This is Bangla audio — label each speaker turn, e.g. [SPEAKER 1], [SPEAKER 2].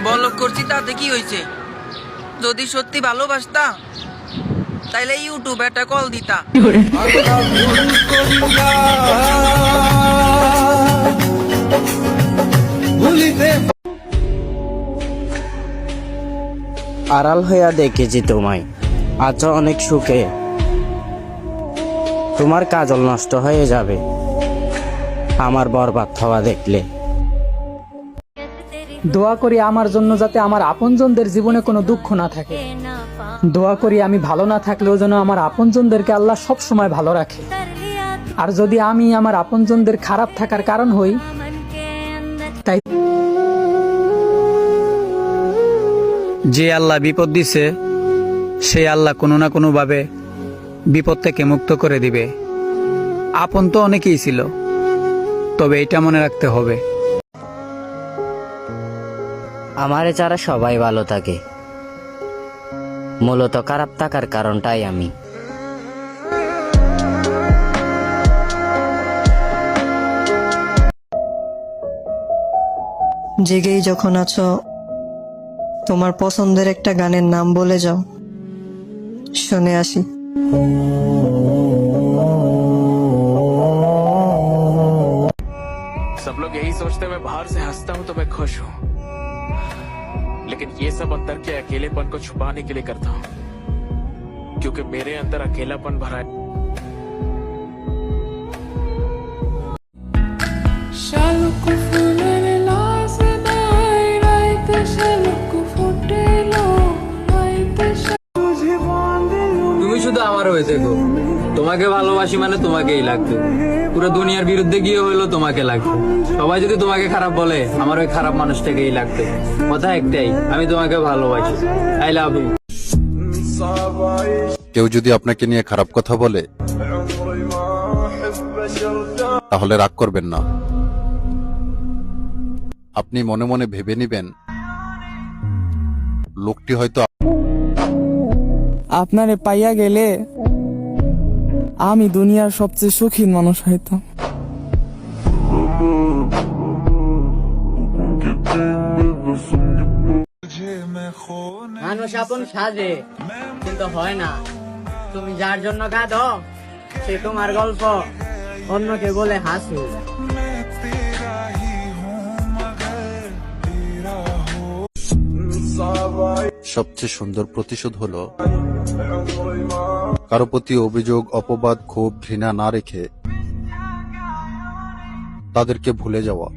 [SPEAKER 1] বলক করছি তাতে কি হয়েছে? যদি সত্যি ভালোবাসতা তাইলে ইউটিউবে একটা কল দিতা।
[SPEAKER 2] আড়াল হইয়া দেখেছি তোমায়, আছো অনেক সুখে। তোমার কাজল নষ্ট হয়ে যাবে আমার বরবাদ হওয়া দেখলে।
[SPEAKER 3] দোয়া করি আমার জন্য যাতে আমার আপনজনদের জীবনে কোনো দুঃখ না থাকে। দোয়া করি আমি ভালো না থাকলেও যেন আমার আপনজনদেরকে আল্লাহ সব সময় ভালো রাখে। আর যদি আমি আমার আপনজনদের খারাপ থাকার কারণ হই, তাই
[SPEAKER 4] যে আল্লাহ বিপদ দিছে সেই আল্লাহ কোনো না কোনো ভাবে বিপদ থেকে মুক্ত করে দিবে। আপন তো অনেকেই ছিল, তবে এটা মনে রাখতে হবে
[SPEAKER 2] আমারে ছাড়া সবাই ভালো থাকে, মূলত খারাপ থাকার কারণটাই আমি।
[SPEAKER 5] জেগেই যখন আছো, তোমার পছন্দের একটা গানের নাম বলে যাও, শুনে আসি।
[SPEAKER 6] सब लोग यही सोचते हैं मैं बाहर से हंसता हूं तो मैं खुश हूं, लेकिन ये सब अंदर के अकेलेपन को छुपाने के लिए करता हूं, क्योंकि मेरे अंदर अकेलापन भरा है।
[SPEAKER 7] তুমি শুধু আমার হয়ে থেকো, তোমাকে ভালোবাসি মানে তোমাকেই লাগবে। পুরো দুনিয়ার বিরুদ্ধে গিয়ে হইলো তোমাকে লাগবে। সবাই যদি তোমাকে খারাপ বলে, আমার ওই খারাপ মানুষটাকেই লাগবে। কথা একটাই, আমি তোমাকে ভালোবাসি। I love you.
[SPEAKER 8] কেউ যদি আপনাকে নিয়ে খারাপ কথা বলে তাহলে রাগ করবেন না। আপনি মনে মনে ভেবে নিবেন লোকটি হয়তো
[SPEAKER 9] আপনারে পাইয়া গেলে আমি দুনিয়ার সবচেয়ে সুখী মানুষ হইতাম।
[SPEAKER 10] মানুষ আপন সাজে কিন্তু হয় না। তুমি যার জন্য কাঁদো সে তোমার গল্প অন্যকে বলে হাসি।
[SPEAKER 8] সবচেয়ে সুন্দর প্রতিশোধ হলো কারো প্রতি অভিযোগ, অপবাদ, ক্ষোভ, ঘৃণা না রেখে তাদেরকে ভুলে যাওয়া।